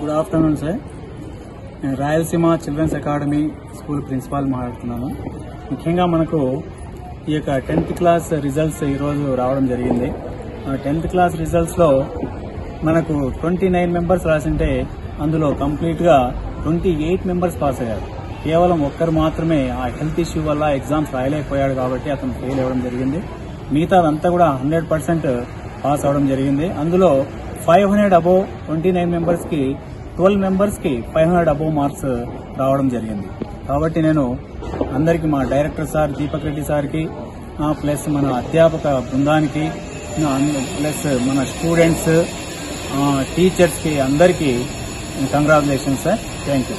Good afternoon sir. నేను Rayalaseema children's academy school principal మాట్లాడుతున్నాను. ముఖ్యంగా మనకు ఈ యొక్క 10th క్లాస్ రిజల్ట్స్ ఈరోజు రావడం జరిగింది. 10th క్లాస్ రిజల్ట్స్లో మనకు 29 మెంబర్స్ రాసింటే అందులో కంప్లీట్గా 28 మెంబర్స్ పాస్ అయ్యారు. కేవలం ఒక్కరు మాత్రమే ఆ హెల్త్ ఇష్యూ వల్ల ఎగ్జామ్స్ రాయలేకపోయాడు కాబట్టి అతను ఫెయిల్ అవ్వడం జరిగింది. మిగతాదంతా కూడా 100% పాస్ అవడం జరిగింది. అందులో 500 అబోవ్ 29 మెంబర్స్ కి 12 మెంబర్స్ కి 500 అబోవ్ మార్క్స్ రావడం జరిగింది. కాబట్టి నేను అందరికి మా డైరెక్టర్ సార్ దీపక్ రెడ్డి సార్కి ప్లస్ మన అధ్యాపక బృందానికి ప్లస్ మన స్టూడెంట్స్ టీచర్స్ కి అందరికీ కంగ్రాచులేషన్స్ సార్. Thank you.